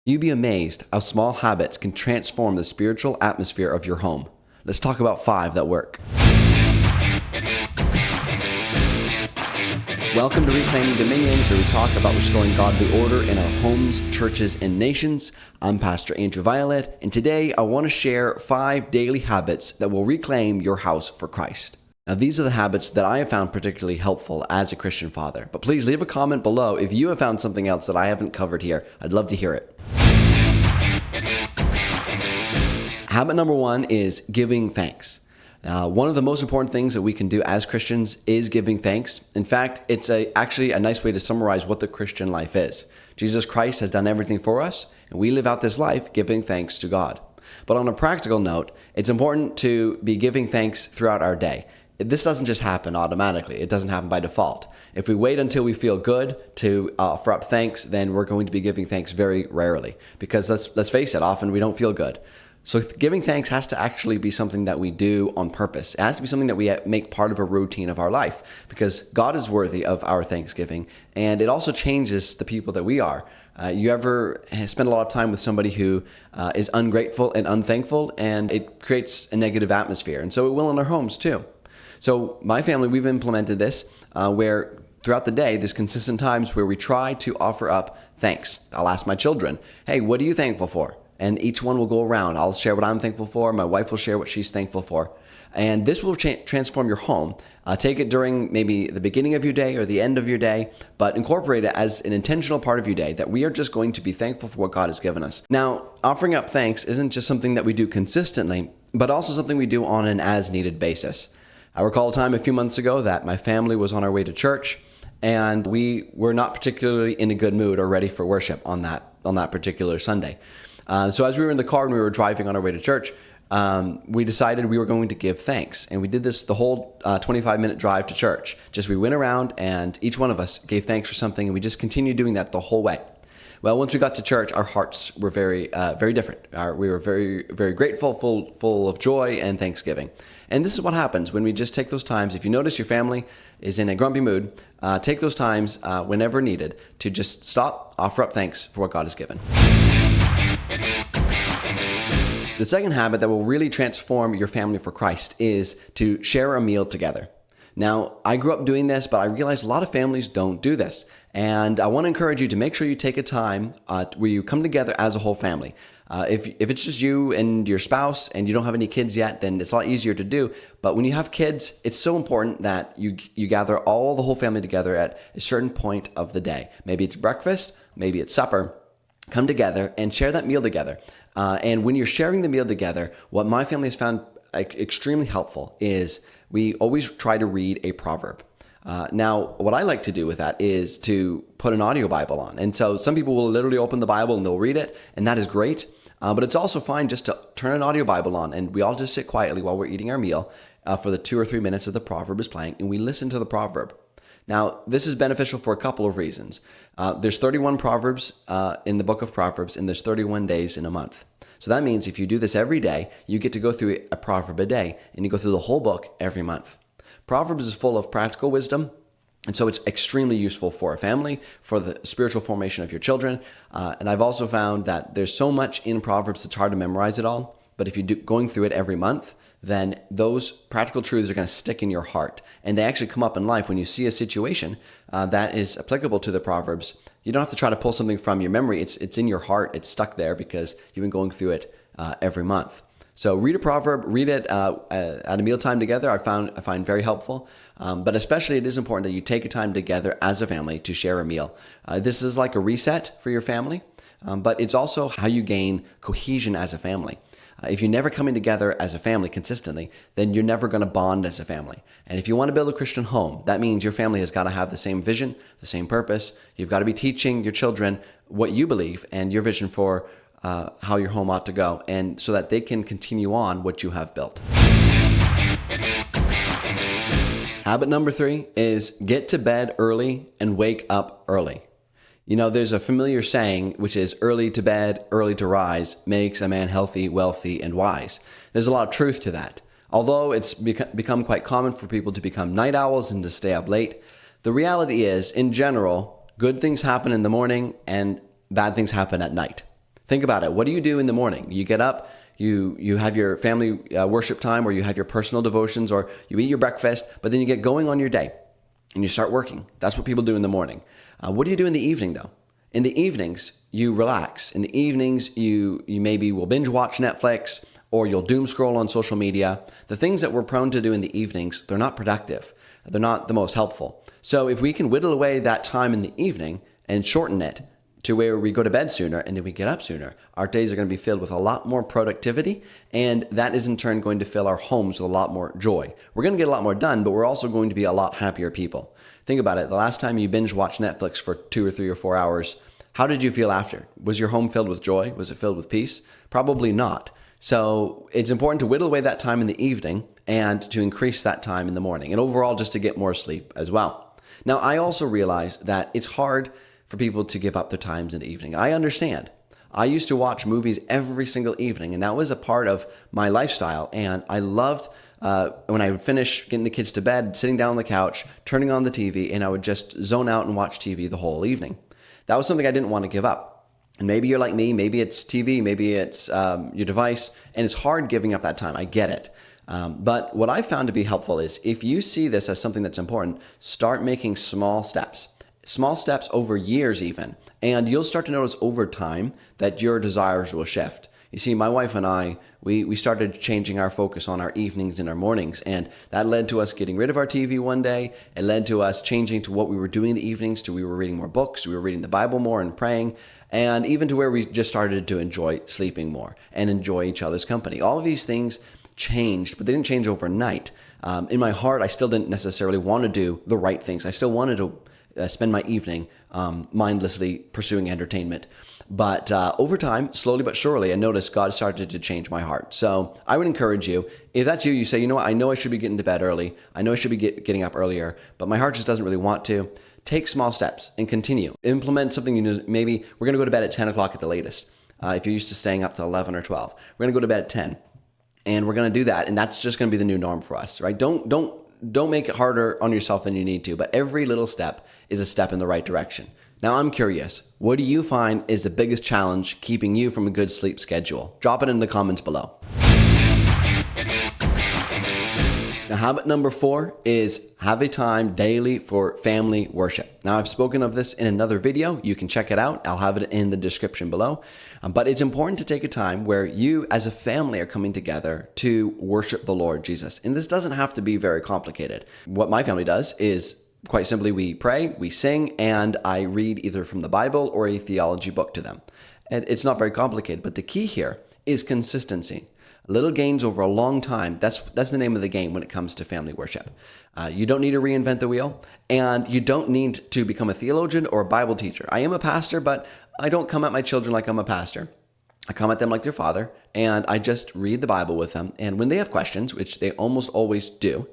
You'd be amazed how small habits can transform the spiritual atmosphere of your home. Let's talk about 5 that work. Welcome to Reclaiming Dominion, where we talk about restoring godly order in our homes, churches, and nations. I'm Pastor Andrew Violette, and today I want to share 5 daily habits that will reclaim your house for Christ. Now, these are the habits that I have found particularly helpful as a Christian father. But please leave a comment below if you have found something else that I haven't covered here. I'd love to hear it. Habit number 1 is giving thanks. One of the most important things that we can do as Christians is giving thanks. In fact, it's actually a nice way to summarize what the Christian life is. Jesus Christ has done everything for us, and we live out this life giving thanks to God. But on a practical note, it's important to be giving thanks throughout our day. This doesn't just happen automatically. It doesn't happen by default. If we wait until we feel good to offer up thanks, then we're going to be giving thanks very rarely. Because let's face it, often we don't feel good. So giving thanks has to actually be something that we do on purpose. It has to be something that we make part of a routine of our life, because God is worthy of our thanksgiving, and it also changes the people that we are. You ever spend a lot of time with somebody who is ungrateful and unthankful, and it creates a negative atmosphere, and so it will in our homes too. So my family, we've implemented this where throughout the day, there's consistent times where we try to offer up thanks. I'll ask my children, hey, what are you thankful for? And each one will go around. I'll share what I'm thankful for. My wife will share what she's thankful for. And this will transform your home. Take it during maybe the beginning of your day or the end of your day, but incorporate it as an intentional part of your day, that we are just going to be thankful for what God has given us. Now, offering up thanks isn't just something that we do consistently, but also something we do on an as-needed basis. I recall a time a few months ago that my family was on our way to church, and we were not particularly in a good mood or ready for worship on that particular Sunday. So as we were in the car and we were driving on our way to church, we decided we were going to give thanks. And we did this the whole 25-minute drive to church. We went around and each one of us gave thanks for something, and we just continued doing that the whole way. Well, once we got to church, our hearts were very different. We were very, very grateful, full of joy and thanksgiving. And this is what happens when we just take those times. If you notice your family is in a grumpy mood, take those times whenever needed to just stop, offer up thanks for what God has given. The second habit that will really transform your family for Christ is to share a meal together. Now, I grew up doing this, but I realized a lot of families don't do this. And I want to encourage you to make sure you take a time where you come together as a whole family. If it's just you and your spouse and you don't have any kids yet, then it's a lot easier to do. But when you have kids, it's so important that you gather all the whole family together at a certain point of the day. Maybe it's breakfast, maybe it's supper. Come together and share that meal together. And when you're sharing the meal together, what my family has found extremely helpful is we always try to read a proverb. Now, what I like to do with that is to put an audio Bible on. And so some people will literally open the Bible and they'll read it, and that is great. But it's also fine just to turn an audio Bible on, and we all just sit quietly while we're eating our meal for the 2 or 3 minutes that the proverb is playing, and we listen to the proverb. Now, this is beneficial for a couple of reasons. There's 31 proverbs in the book of Proverbs, and there's 31 days in a month. So that means if you do this every day, you get to go through a proverb a day, and you go through the whole book every month. Proverbs is full of practical wisdom, and so it's extremely useful for a family, for the spiritual formation of your children. And I've also found that there's so much in Proverbs it's hard to memorize it all. But if you're going through it every month, then those practical truths are going to stick in your heart. And they actually come up in life when you see a situation that is applicable to the Proverbs. You don't have to try to pull something from your memory. It's in your heart. It's stuck there because you've been going through it every month. So read a proverb, read it at a mealtime together. I find very helpful. But especially it is important that you take a time together as a family to share a meal. This is like a reset for your family, but it's also how you gain cohesion as a family. If you're never coming together as a family consistently, then you're never going to bond as a family. And if you want to build a Christian home, that means your family has got to have the same vision, the same purpose. You've got to be teaching your children what you believe and your vision for how your home ought to go, and so that they can continue on what you have built. Habit number 3 is get to bed early and wake up early. You know, there's a familiar saying, which is early to bed, early to rise, makes a man healthy, wealthy, and wise. There's a lot of truth to that. Although it's become quite common for people to become night owls and to stay up late, the reality is, in general, good things happen in the morning and bad things happen at night. Think about it. What do you do in the morning? You get up, you have your family worship time, or you have your personal devotions, or you eat your breakfast, but then you get going on your day and you start working. That's what people do in the morning. What do you do in the evening though? In the evenings, you relax. In the evenings, you maybe will binge watch Netflix, or you'll doom scroll on social media. The things that we're prone to do in the evenings, they're not productive. They're not the most helpful. So if we can whittle away that time in the evening and shorten it to where we go to bed sooner and then we get up sooner, our days are going to be filled with a lot more productivity, and that is in turn going to fill our homes with a lot more joy. We're going to get a lot more done, but we're also going to be a lot happier people. Think about it. The last time you binge watched Netflix for 2 or 3 or 4 hours, how did you feel after? Was your home filled with joy? Was it filled with peace? Probably not. So it's important to whittle away that time in the evening and to increase that time in the morning, and overall just to get more sleep as well. Now, I also realize that it's hard for people to give up their times in the evening. I understand. I used to watch movies every single evening, and that was a part of my lifestyle. And I loved when I would finish getting the kids to bed, sitting down on the couch, turning on the TV, and I would just zone out and watch TV the whole evening. That was something I didn't want to give up. And maybe you're like me, maybe it's TV, maybe it's your device, and it's hard giving up that time. I get it. But what I found to be helpful is if you see this as something that's important, start making small steps over years even, and you'll start to notice over time that your desires will shift. You see, my wife and I, we started changing our focus on our evenings and our mornings, and that led to us getting rid of our TV one day. It led to us changing to what we were doing in the evenings, to we were reading more books, we were reading the Bible more and praying, and even to where we just started to enjoy sleeping more and enjoy each other's company. All of these things changed, but they didn't change overnight. In my heart, I still didn't necessarily want to do the right things. I still wanted to spend my evening mindlessly pursuing entertainment. But over time, slowly but surely, I noticed God started to change my heart. So I would encourage you, if that's you, you say, you know what, I know I should be getting to bed early. I know I should be getting up earlier, but my heart just doesn't really want to. Take small steps and continue. Implement something you know, maybe we're going to go to bed at 10 o'clock at the latest. If you're used to staying up to 11 or 12, we're going to go to bed at 10. And we're going to do that. And that's just going to be the new norm for us, right? Don't make it harder on yourself than you need to, but every little step is a step in the right direction. Now, I'm curious, what do you find is the biggest challenge keeping you from a good sleep schedule? Drop it in the comments below. Now, habit number 4 is have a time daily for family worship. Now, I've spoken of this in another video. You can check it out. I'll have it in the description below. But it's important to take a time where you as a family are coming together to worship the Lord Jesus. And this doesn't have to be very complicated. What my family does is quite simply we pray, we sing, and I read either from the Bible or a theology book to them. And it's not very complicated, but the key here is consistency. Little gains over a long time. That's the name of the game when it comes to family worship. You don't need to reinvent the wheel, and you don't need to become a theologian or a Bible teacher. I am a pastor, but I don't come at my children like I'm a pastor. I come at them like their father, and I just read the Bible with them. And when they have questions, which they almost always do,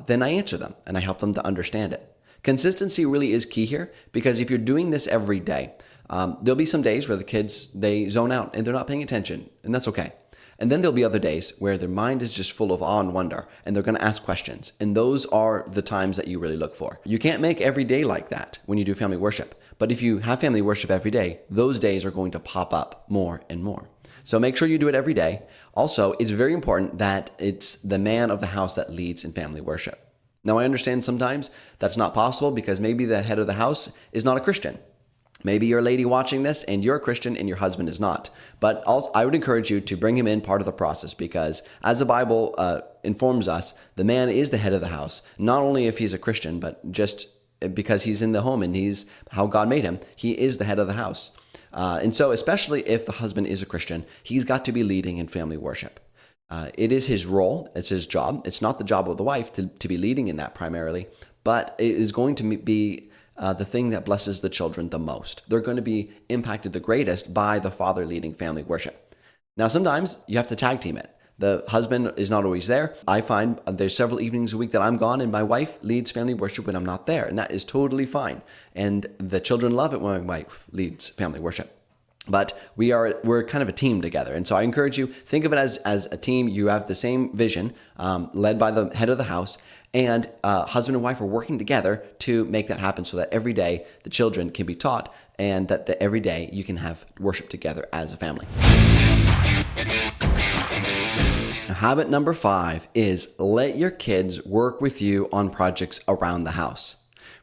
then I answer them, and I help them to understand it. Consistency really is key here, because if you're doing this every day, there'll be some days where the kids, they zone out and they're not paying attention, and that's okay. And then there'll be other days where their mind is just full of awe and wonder, and they're going to ask questions. And those are the times that you really look for. You can't make every day like that when you do family worship. But if you have family worship every day, those days are going to pop up more and more. So make sure you do it every day. Also, it's very important that it's the man of the house that leads in family worship. Now, I understand sometimes that's not possible because maybe the head of the house is not a Christian. Maybe you're a lady watching this and you're a Christian and your husband is not. But also, I would encourage you to bring him in part of the process, because as the Bible informs us, the man is the head of the house, not only if he's a Christian, but just because he's in the home and he's how God made him. He is the head of the house. And so especially if the husband is a Christian, he's got to be leading in family worship. It is his role. It's his job. It's not the job of the wife to be leading in that primarily, but it is going to be the thing that blesses the children the most. They're going to be impacted the greatest by the father leading family worship. Now, sometimes you have to tag team it. The husband is not always there. I find there's several evenings a week that I'm gone and my wife leads family worship when I'm not there. And that is totally fine. And the children love it when my wife leads family worship. But we're kind of a team together. And so I encourage you, think of it as a team. You have the same vision, led by the head of the house, and husband and wife are working together to make that happen so that every day the children can be taught and that every day you can have worship together as a family. Now, habit number 5 is let your kids work with you on projects around the house.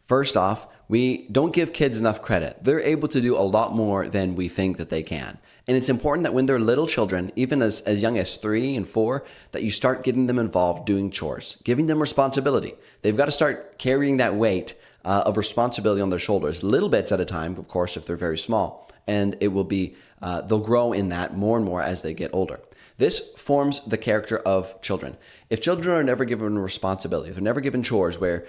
First off, we don't give kids enough credit. They're able to do a lot more than we think that they can. And it's important that when they're little children, even as young as 3 and 4, that you start getting them involved doing chores, giving them responsibility. They've got to start carrying that weight of responsibility on their shoulders, little bits at a time, of course, if they're very small. And it will be, they'll grow in that more and more as they get older. This forms the character of children. If children are never given responsibility, if they're never given chores where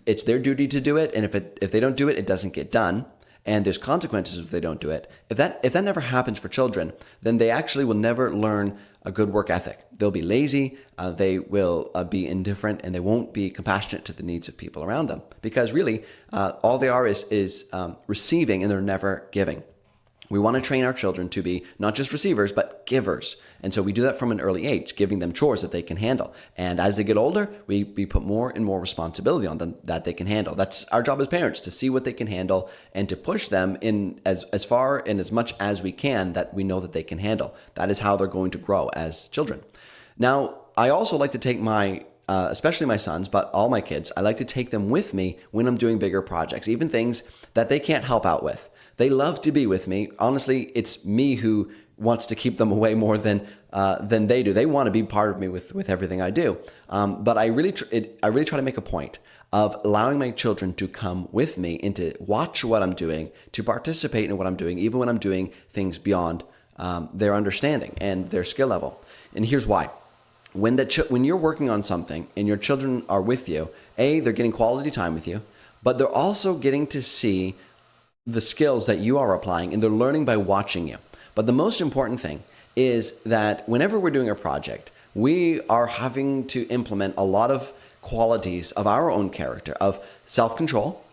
it's their duty to do it, and if they don't do it, it doesn't get done, and there's consequences if they don't do it. If that never happens for children, then they actually will never learn a good work ethic. They'll be lazy, they will be indifferent, and they won't be compassionate to the needs of people around them. Because really, all they are is receiving, and they're never giving. We want to train our children to be not just receivers, but givers. And so we do that from an early age, giving them chores that they can handle. And as they get older, we put more and more responsibility on them that they can handle. That's our job as parents, to see what they can handle and to push them in as far and as much as we can that we know that they can handle. That is how they're going to grow as children. Now, I also like to take especially my sons, but all my kids, I like to take them with me when I'm doing bigger projects, even things that they can't help out with. They love to be with me. Honestly, it's me who wants to keep them away more than they do. They want to be part of me with everything I do. But I really try to make a point of allowing my children to come with me and to watch what I'm doing, to participate in what I'm doing, even when I'm doing things beyond their understanding and their skill level. And here's why. When you're working on something and your children are with you, they're getting quality time with you, but they're also getting to see the skills that you are applying, and they're learning by watching you. But the most important thing is that whenever we're doing a project, we are having to implement a lot of qualities of our own character, of self-control,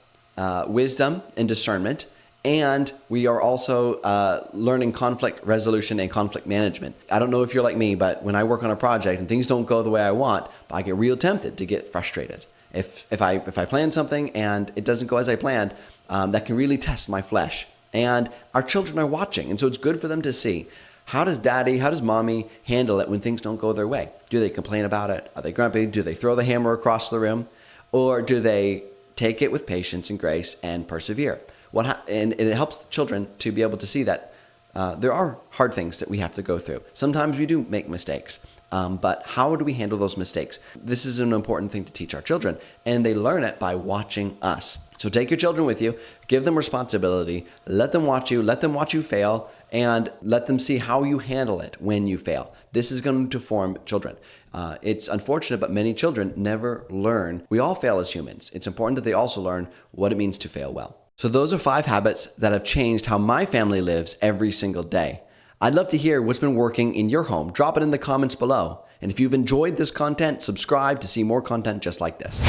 wisdom, and discernment. And we are also learning conflict resolution and conflict management. I don't know if you're like me, but when I work on a project and things don't go the way I want, I get real tempted to get frustrated. If I plan something and it doesn't go as I planned, that can really test my flesh. And our children are watching. And so it's good for them to see, how does mommy handle it when things don't go their way? Do they complain about it? Are they grumpy? Do they throw the hammer across the room? Or do they take it with patience and grace and persevere? And it helps children to be able to see that there are hard things that we have to go through. Sometimes we do make mistakes. But how do we handle those mistakes? This is an important thing to teach our children, and they learn it by watching us. So take your children with you, give them responsibility, let them watch you fail, and let them see how you handle it when you fail. This is going to form children. It's unfortunate, but many children never learn. We all fail as humans. It's important that they also learn what it means to fail well. So those are 5 habits that have changed how my family lives every single day. I'd love to hear what's been working in your home. Drop it in the comments below. And if you've enjoyed this content, subscribe to see more content just like this.